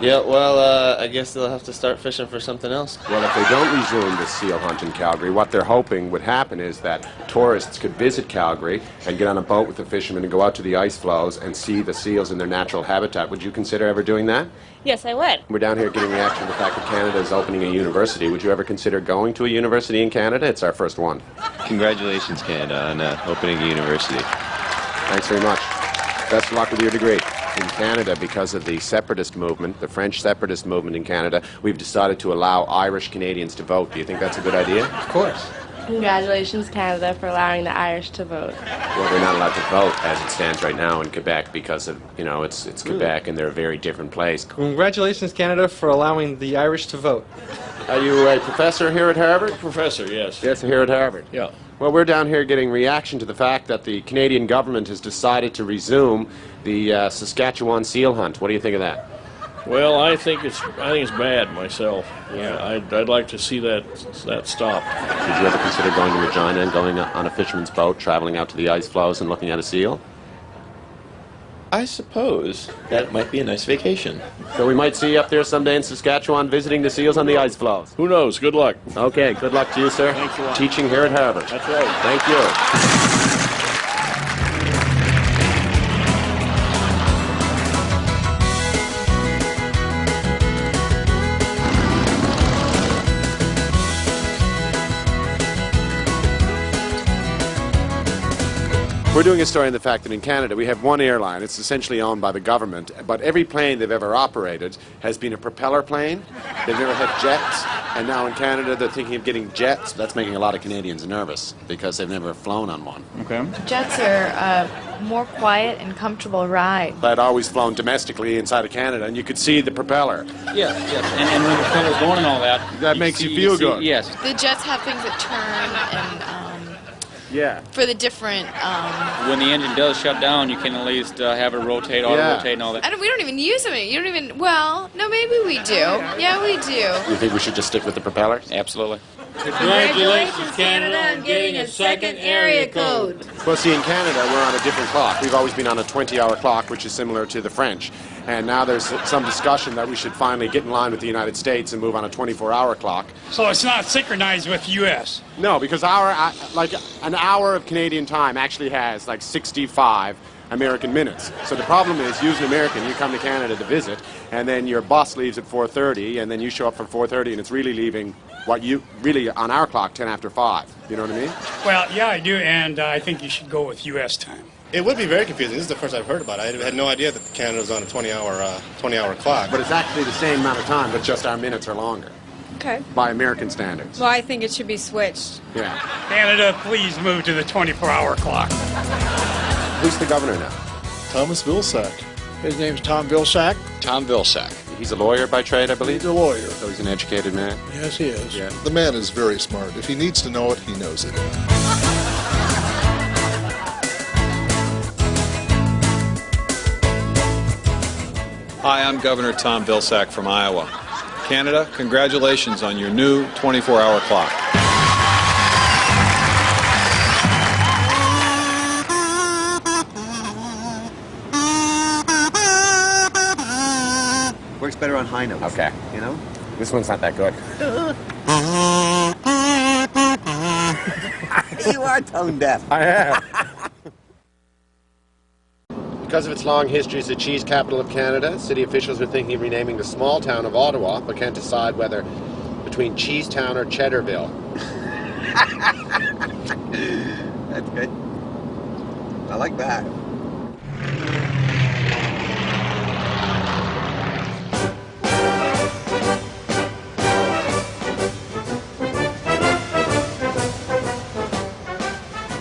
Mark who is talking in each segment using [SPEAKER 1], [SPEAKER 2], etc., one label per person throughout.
[SPEAKER 1] Yeah, well, I guess they'll have to start fishing for something else.
[SPEAKER 2] Well, if they don't resume the seal hunt in Calgary, what they're hoping would happen is that tourists could visit Calgary and get on a boat with the fishermen and go out to the ice floes and see the seals in their natural habitat. Would you consider ever doing that?
[SPEAKER 3] Yes, I would.
[SPEAKER 2] We're down here getting reaction to the fact that Canada is opening a university. Would you ever consider going to a university in Canada? It's our first one.
[SPEAKER 4] Congratulations, Canada, on opening a university.
[SPEAKER 2] Thanks very much. Best of luck with your degree. In Canada, because of the separatist movement, the French separatist movement in Canada, we've decided to allow Irish Canadians to vote. Do you think that's a good idea?
[SPEAKER 1] Of course.
[SPEAKER 3] Congratulations, Canada, for allowing the Irish to vote.
[SPEAKER 2] Well, they're not allowed to vote as it stands right now in Quebec because of, it's Quebec and they're a very different place.
[SPEAKER 5] Congratulations, Canada, for allowing the Irish to vote.
[SPEAKER 2] Are you a professor here at Harvard?
[SPEAKER 6] Professor, yes.
[SPEAKER 2] Yes, here at Harvard.
[SPEAKER 6] Yeah.
[SPEAKER 2] Well, we're down here getting reaction to the fact that the Canadian government has decided to resume the Saskatchewan seal hunt. What do you think of that?
[SPEAKER 6] Well, I think it's bad myself. Yeah, I'd like to see that stopped.
[SPEAKER 2] Did you ever consider going to Regina and going on a fisherman's boat, traveling out to the ice floes and looking at a seal?
[SPEAKER 4] I suppose that might be a nice vacation.
[SPEAKER 2] So we might see you up there someday in Saskatchewan visiting the seals on the ice floes.
[SPEAKER 6] Who knows? Good luck.
[SPEAKER 2] Okay, good luck to you, sir.
[SPEAKER 6] Thanks a lot.
[SPEAKER 2] Teaching here at Harvard.
[SPEAKER 6] That's right.
[SPEAKER 2] Thank you. We're doing a story on the fact that in Canada we have one airline. It's essentially owned by the government, but every plane they've ever operated has been a propeller plane. They've never had jets, and now in Canada they're thinking of getting jets. That's making a lot of Canadians nervous because they've never flown on one.
[SPEAKER 5] Okay.
[SPEAKER 7] Jets are a more quiet and comfortable ride.
[SPEAKER 2] I'd always flown domestically inside of Canada, and you could see the propeller.
[SPEAKER 8] Yes, yes. And when the propeller's going and all that...
[SPEAKER 2] That makes you feel good.
[SPEAKER 8] Yes.
[SPEAKER 7] The jets have things that turn and...
[SPEAKER 2] Yeah.
[SPEAKER 7] for the different...
[SPEAKER 8] When the engine does shut down, you can at least have it rotate, auto-rotate and all that.
[SPEAKER 7] we don't even use them. You don't even... Well, no, maybe we do. Yeah, we do.
[SPEAKER 2] You think we should just stick with the propellers?
[SPEAKER 8] Absolutely.
[SPEAKER 6] Congratulations, Canada, on getting a second area code.
[SPEAKER 2] Well, see, in Canada, we're on a different clock. We've always been on a 20-hour clock, which is similar to the French. And now there's some discussion that we should finally get in line with the United States and move on a 24-hour clock.
[SPEAKER 9] So it's not synchronized with the U.S.?
[SPEAKER 2] No, because an hour of Canadian time actually has like 65 American minutes. So the problem is, you're an American, you come to Canada to visit, and then your bus leaves at 4:30, and then you show up for 4:30, and it's really leaving really on our clock 10 after 5. You know what I mean?
[SPEAKER 9] Well, yeah, I do, and I think you should go with U.S. time.
[SPEAKER 10] It would be very confusing. This is the first I've heard about it. I had no idea that Canada was on a 20-hour clock.
[SPEAKER 2] But it's actually the same amount of time, but just our minutes are longer.
[SPEAKER 11] Okay.
[SPEAKER 2] By American standards.
[SPEAKER 11] Well, I think it should be switched.
[SPEAKER 2] Yeah.
[SPEAKER 9] Canada, please move to the 24-hour clock.
[SPEAKER 2] Who's the governor now?
[SPEAKER 12] Thomas Vilsack.
[SPEAKER 13] His name's Tom Vilsack.
[SPEAKER 4] Tom Vilsack.
[SPEAKER 2] He's a lawyer by trade, I believe?
[SPEAKER 13] He's a lawyer.
[SPEAKER 2] So he's an educated man?
[SPEAKER 13] Yes, he is.
[SPEAKER 2] Yeah.
[SPEAKER 12] The man is very smart. If he needs to know it, he knows it.
[SPEAKER 14] Hi, I'm Governor Tom Vilsack from Iowa. Canada, congratulations on your new 24-hour clock.
[SPEAKER 1] Works better on high notes.
[SPEAKER 2] Okay.
[SPEAKER 1] You know?
[SPEAKER 2] This one's not that good.
[SPEAKER 1] You are tone deaf.
[SPEAKER 2] I am. Because of its long history as the cheese capital of Canada, city officials are thinking of renaming the small town of Ottawa, but can't decide whether between Cheesetown or Cheddarville.
[SPEAKER 1] That's good. I like that.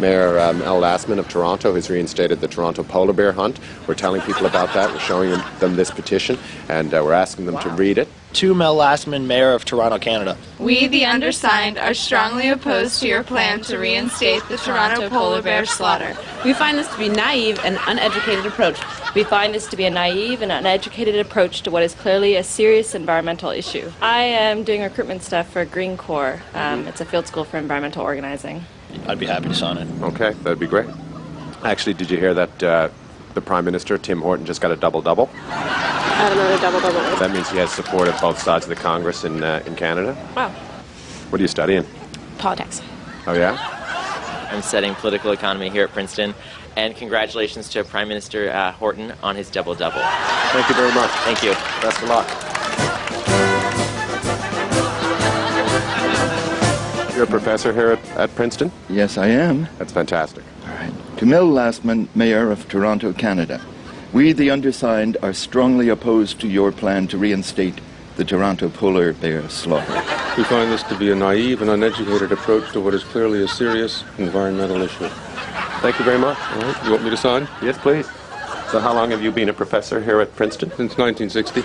[SPEAKER 2] Mayor L. Lastman of Toronto has reinstated the Toronto polar bear hunt. We're telling people about that. We're showing them this petition, and we're asking them to read it.
[SPEAKER 15] To Mel Lastman, Mayor of Toronto, Canada.
[SPEAKER 7] We, the undersigned, are strongly opposed to your plan to reinstate the Toronto polar bear slaughter.
[SPEAKER 3] We find this to be naive and uneducated approach. We find this to be a naive and uneducated approach to what is clearly a serious environmental issue. I am doing recruitment stuff for Green Corps. It's a field school for environmental organizing.
[SPEAKER 15] I'd be happy to sign it.
[SPEAKER 2] Okay, that'd be great. Actually, did you hear that the Prime Minister, Tim Horton, just got a double-double?
[SPEAKER 11] I don't know what a double-double is.
[SPEAKER 2] That means he has support of both sides of the Congress in Canada.
[SPEAKER 11] Wow.
[SPEAKER 2] What are you studying?
[SPEAKER 11] Politics.
[SPEAKER 2] Oh, yeah?
[SPEAKER 16] I'm studying political economy here at Princeton. And congratulations to Prime Minister Horton on his double-double.
[SPEAKER 2] Thank you very much.
[SPEAKER 16] Thank you.
[SPEAKER 2] Best of luck. You're a professor here at Princeton?
[SPEAKER 17] Yes, I am.
[SPEAKER 2] That's fantastic.
[SPEAKER 17] All right. To Mel Lastman, Mayor of Toronto, Canada. We, the undersigned, are strongly opposed to your plan to reinstate the Toronto polar bear slaughter.
[SPEAKER 18] We find this to be a naive and uneducated approach to what is clearly a serious environmental issue.
[SPEAKER 2] Thank you very much.
[SPEAKER 18] All right. You want me to sign?
[SPEAKER 2] Yes, please. So how long have you been a professor here at Princeton?
[SPEAKER 18] Since 1960.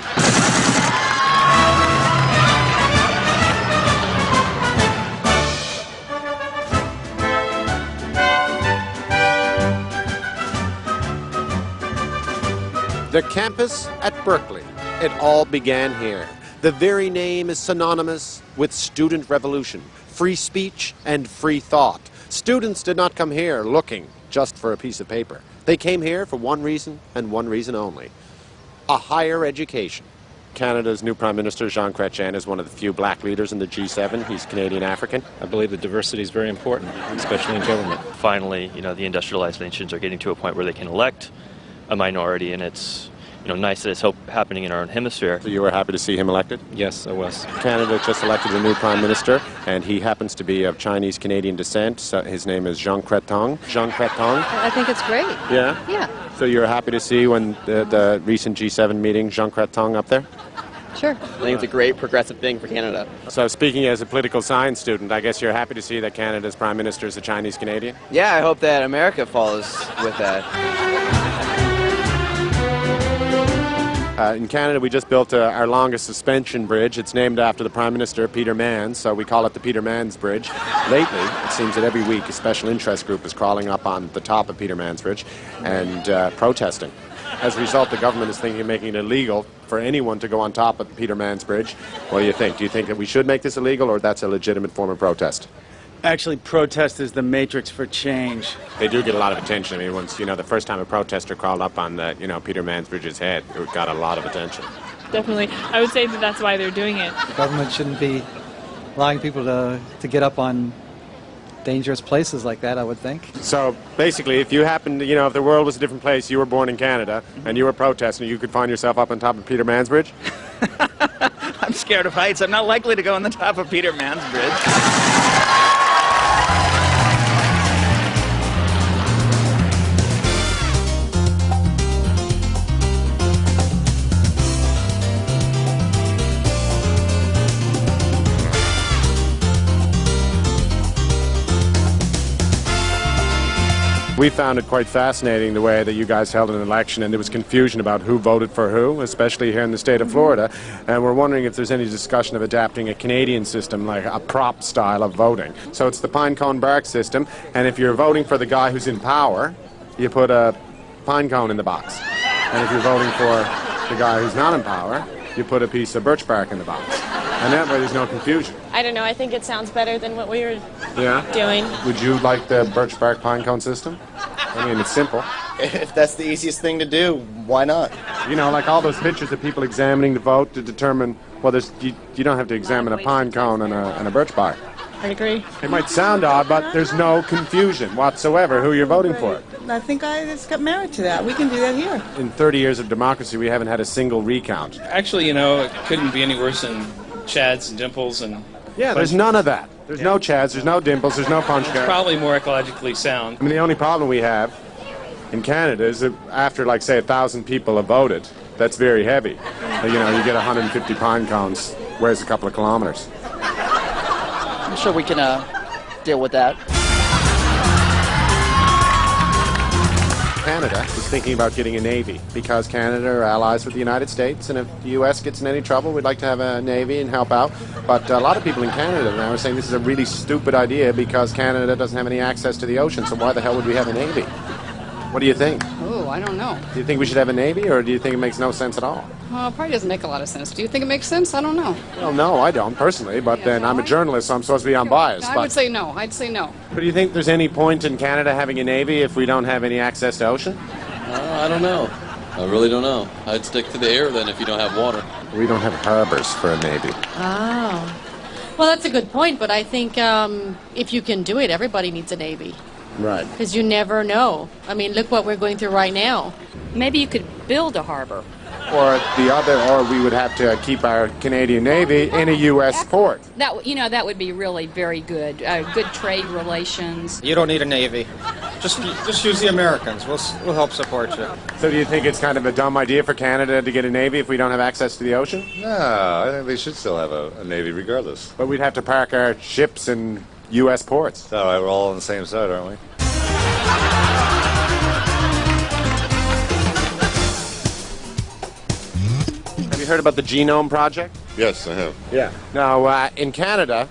[SPEAKER 2] The campus at Berkeley. It all began here. The very name is synonymous with student revolution, free speech, and free thought. Students did not come here looking just for a piece of paper. They came here for one reason and one reason only: a higher education. Canada's new Prime Minister, Jean Chrétien, is one of the few black leaders in the G7. He's Canadian-African.
[SPEAKER 19] I believe that diversity is very important, especially in government.
[SPEAKER 20] Finally, the industrialized nations are getting to a point where they can elect a minority, and it's nice that it's happening in our own hemisphere.
[SPEAKER 2] So you were happy to see him elected?
[SPEAKER 19] Yes, I was.
[SPEAKER 2] Canada just elected a new Prime Minister, and he happens to be of Chinese-Canadian descent. So his name is Jean Chrétien. Jean Chrétien?
[SPEAKER 21] I think it's great.
[SPEAKER 2] Yeah?
[SPEAKER 21] Yeah.
[SPEAKER 2] So you were happy to see when the recent G7 meeting, Jean Chrétien up there?
[SPEAKER 21] Sure.
[SPEAKER 22] I think it's a great progressive thing for Canada.
[SPEAKER 2] So speaking as a political science student, I guess you're happy to see that Canada's Prime Minister is a Chinese-Canadian?
[SPEAKER 22] Yeah, I hope that America follows with that.
[SPEAKER 2] In Canada, we just built our longest suspension bridge. It's named after the Prime Minister, Peter Mann, so we call it the Peter Mann's Bridge. Lately, it seems that every week a special interest group is crawling up on the top of Peter Mann's Bridge and protesting. As a result, the government is thinking of making it illegal for anyone to go on top of Peter Mann's Bridge. What do you think? Do you think that we should make this illegal, or that's a legitimate form of protest?
[SPEAKER 23] Actually, protest is the matrix for change.
[SPEAKER 2] They do get a lot of attention. I mean, once, the first time a protester crawled up on the, Peter Mann's Bridge's head, it got a lot of attention.
[SPEAKER 24] Definitely. I would say that that's why they're doing it.
[SPEAKER 25] The government shouldn't be allowing people to get up on dangerous places like that, I would think.
[SPEAKER 2] So basically, if you happened, if the world was a different place, you were born in Canada, and you were protesting, you could find yourself up on top of Peter Mann's Bridge?
[SPEAKER 26] I'm scared of heights. I'm not likely to go on the top of Peter Mann's Bridge.
[SPEAKER 2] We found it quite fascinating the way that you guys held an election, and there was confusion about who voted for who, especially here in the state of Florida. And we're wondering if there's any discussion of adapting a Canadian system, like a prop style of voting. So it's the pine cone bark system, and if you're voting for the guy who's in power, you put a pine cone in the box. And if you're voting for the guy who's not in power, you put a piece of birch bark in the box. And that way there's no confusion.
[SPEAKER 27] I don't know, I think it sounds better than what we were doing.
[SPEAKER 2] Would you like the birch bark pine cone system? I mean, it's simple.
[SPEAKER 22] If that's the easiest thing to do, why not?
[SPEAKER 2] Like all those pictures of people examining the vote to determine, well, you don't have to examine a pine cone and a birch bark.
[SPEAKER 27] I agree.
[SPEAKER 2] It might sound odd, but there's no confusion whatsoever who you're voting for.
[SPEAKER 28] I think I just got married to that. We can do that here.
[SPEAKER 2] In 30 years of democracy, we haven't had a single recount.
[SPEAKER 29] Actually, it couldn't be any worse than Chads and Dimples and...
[SPEAKER 2] Yeah, there's none of that. There's no Chads, there's no Dimples, there's no punch cards.
[SPEAKER 29] Probably more ecologically sound.
[SPEAKER 2] I mean, the only problem we have in Canada is that after, like, say, 1,000 people have voted, that's very heavy. You get 150 pine cones, weighs a couple of kilometers.
[SPEAKER 22] I'm sure we can deal with that.
[SPEAKER 2] Canada is thinking about getting a navy because Canada are allies with the United States, and if the U.S. gets in any trouble, we'd like to have a navy and help out. But a lot of people in Canada now are saying this is a really stupid idea because Canada doesn't have any access to the ocean, so why the hell would we have a navy? What do you think?
[SPEAKER 30] Oh, I don't know.
[SPEAKER 2] Do you think we should have a navy, or do you think it makes no sense at all?
[SPEAKER 30] It probably doesn't make a lot of sense. Do you think it makes sense? I don't know.
[SPEAKER 2] Well, no, I don't, personally, but then I'm a journalist, so I'm supposed to be unbiased.
[SPEAKER 30] I would say no. I'd say no.
[SPEAKER 2] But do you think there's any point in Canada having a navy if we don't have any access to ocean?
[SPEAKER 22] I don't know.
[SPEAKER 4] I really don't know. I'd stick to the air then if you don't have water.
[SPEAKER 2] We don't have harbors for a navy.
[SPEAKER 30] Oh. Well, that's a good point, but I think if you can do it, everybody needs a navy.
[SPEAKER 2] Right.
[SPEAKER 30] Because you never know. I mean, look what we're going through right now.
[SPEAKER 5] Maybe you could build a harbor.
[SPEAKER 2] Or we would have to keep our Canadian Navy in a U.S. port.
[SPEAKER 5] That would be really very good. Good trade relations.
[SPEAKER 6] You don't need a navy. Just use the Americans. We'll help support you.
[SPEAKER 2] So do you think it's kind of a dumb idea for Canada to get a navy if we don't have access to the ocean?
[SPEAKER 8] No, I think they should still have a navy regardless.
[SPEAKER 2] But we'd have to park our ships in U.S. ports.
[SPEAKER 8] All right, we're all on the same side, aren't we?
[SPEAKER 2] Have you heard about the Genome Project?
[SPEAKER 8] Yes, I have.
[SPEAKER 2] Yeah. Now, in Canada,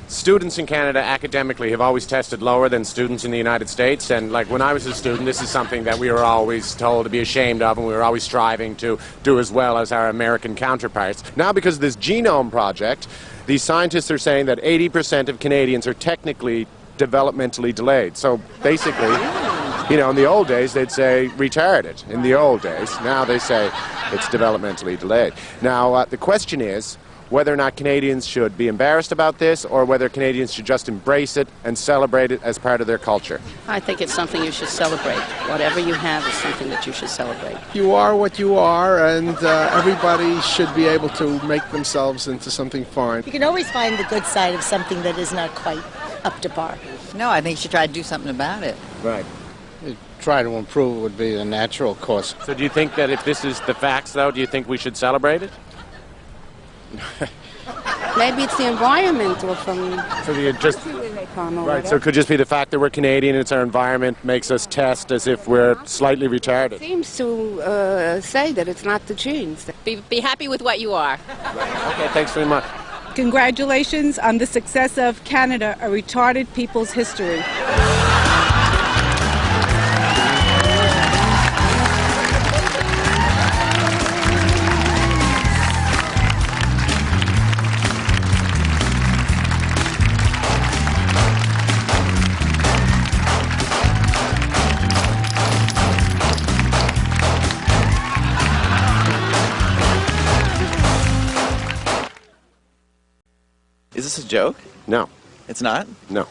[SPEAKER 2] students in Canada academically have always tested lower than students in the United States. And like when I was a student, this is something that we were always told to be ashamed of, and we were always striving to do as well as our American counterparts. Now, because of this Genome Project, these scientists are saying that 80% of Canadians are technically developmentally delayed. So basically, in the old days, they'd say retarded. In the old days. Now they say it's developmentally delayed. Now, the question is whether or not Canadians should be embarrassed about this or whether Canadians should just embrace it and celebrate it as part of their culture.
[SPEAKER 30] I think it's something you should celebrate. Whatever you have is something that you should celebrate.
[SPEAKER 9] You are what you are, and everybody should be able to make themselves into something fine.
[SPEAKER 27] You can always find the good side of something that is not quite up to par.
[SPEAKER 10] No, I think you should try to do something about it.
[SPEAKER 2] Right.
[SPEAKER 9] Try to improve would be the natural course.
[SPEAKER 2] So do you think that if this is the facts, though, do you think we should celebrate it?
[SPEAKER 30] Maybe it's the environment or from...
[SPEAKER 2] So right, so it could just be the fact that we're Canadian and it's our environment makes us test as if we're slightly retarded.
[SPEAKER 30] Seems to say that it's not the genes.
[SPEAKER 5] Be happy with what you are.
[SPEAKER 2] Okay, thanks very much.
[SPEAKER 28] Congratulations on the success of Canada, a retarded people's history.
[SPEAKER 11] Is this a joke?
[SPEAKER 2] No.
[SPEAKER 11] It's not?
[SPEAKER 2] No.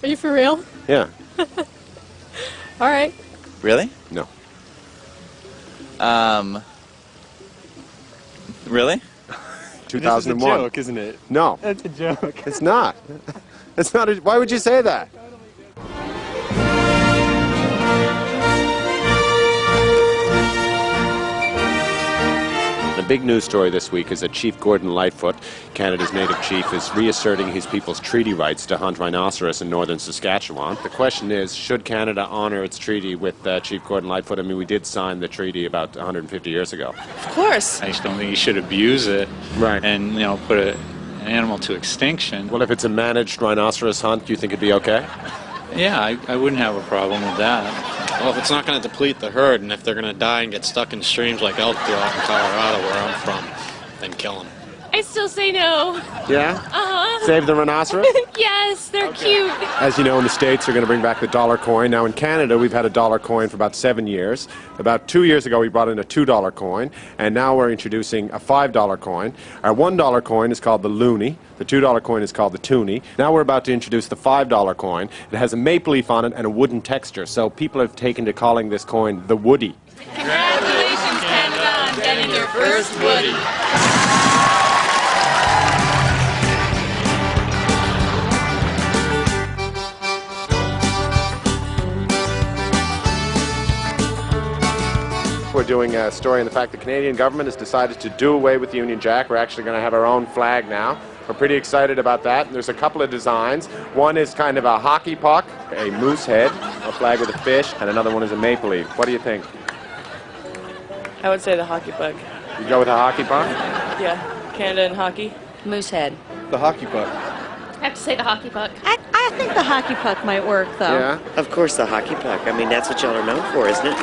[SPEAKER 27] Are you for real?
[SPEAKER 2] Yeah.
[SPEAKER 27] All right.
[SPEAKER 11] Really?
[SPEAKER 2] No.
[SPEAKER 11] Really?
[SPEAKER 2] 2001.
[SPEAKER 1] This is a joke, isn't it?
[SPEAKER 2] No.
[SPEAKER 1] That's a joke.
[SPEAKER 2] It's not. It's not. Why would you say that? The big news story this week is that Chief Gordon Lightfoot, Canada's native chief, is reasserting his people's treaty rights to hunt rhinoceros in northern Saskatchewan. The question is, should Canada honor its treaty with Chief Gordon Lightfoot? I mean, we did sign the treaty about 150 years ago.
[SPEAKER 27] Of course.
[SPEAKER 12] I just don't think you should abuse it,
[SPEAKER 2] right?
[SPEAKER 12] And put an animal to extinction.
[SPEAKER 2] Well, if it's a managed rhinoceros hunt, do you think it'd be okay?
[SPEAKER 12] Yeah, I wouldn't have a problem with that.
[SPEAKER 19] Well, if it's not going to deplete the herd, and if they're going to die and get stuck in streams like elk do out in Colorado, where I'm from, then kill them.
[SPEAKER 27] I still say no.
[SPEAKER 2] Yeah?
[SPEAKER 27] Uh-huh.
[SPEAKER 2] Save the rhinoceros?
[SPEAKER 27] Yes, they're cute.
[SPEAKER 2] As you know, in the States, they're going to bring back the dollar coin. Now, in Canada, we've had a dollar coin for about 7 years. About 2 years ago, we brought in a $2 coin, and now we're introducing a $5 coin. Our $1 coin is called the loonie. The $2 coin is called the toonie. Now we're about to introduce the $5 coin. It has a maple leaf on it and a wooden texture, so people have taken to calling this coin the Woody.
[SPEAKER 27] Congratulations, Canada, on getting your first Woody.
[SPEAKER 2] We're doing a story on the fact the Canadian government has decided to do away with the Union Jack. We're actually going to have our own flag now. We're pretty excited about that. And there's a couple of designs. One is kind of a hockey puck, a moose head, a flag with a fish, and another one is a maple leaf. What do you think?
[SPEAKER 27] I would say the hockey puck.
[SPEAKER 2] You go with a hockey puck?
[SPEAKER 27] Yeah, Canada and hockey.
[SPEAKER 5] Moose head.
[SPEAKER 9] The hockey puck.
[SPEAKER 27] I have to say the hockey puck.
[SPEAKER 28] I think the hockey puck might work, though.
[SPEAKER 2] Yeah?
[SPEAKER 13] Of course, the hockey puck. I mean, that's what y'all are known for, isn't it?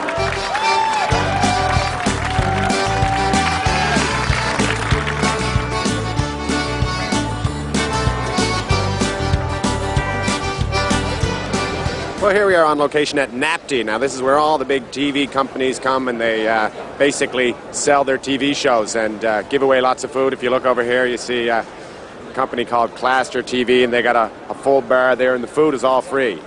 [SPEAKER 2] Boy, here we are on location at NAPTI. Now this is where all the big TV companies come and they basically sell their TV shows and give away lots of food. If you look over here, you see a company called Cluster TV, and they got a full bar there, and the food is all free.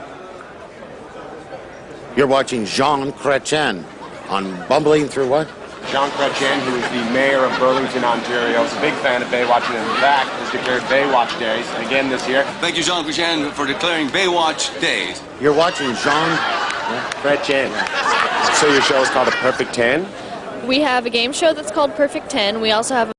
[SPEAKER 3] You're watching Jean Chrétien on Bumbling Through What?
[SPEAKER 2] Jean Chrétien, who is the mayor of Burlington, Ontario, is a big fan of Baywatch, and in fact has declared Baywatch Days again this year.
[SPEAKER 7] Thank you, Jean Chrétien, for declaring Baywatch Days.
[SPEAKER 3] You're watching Jean
[SPEAKER 2] Chrétien. So your show is called A Perfect 10?
[SPEAKER 27] We have a game show that's called Perfect 10. We also have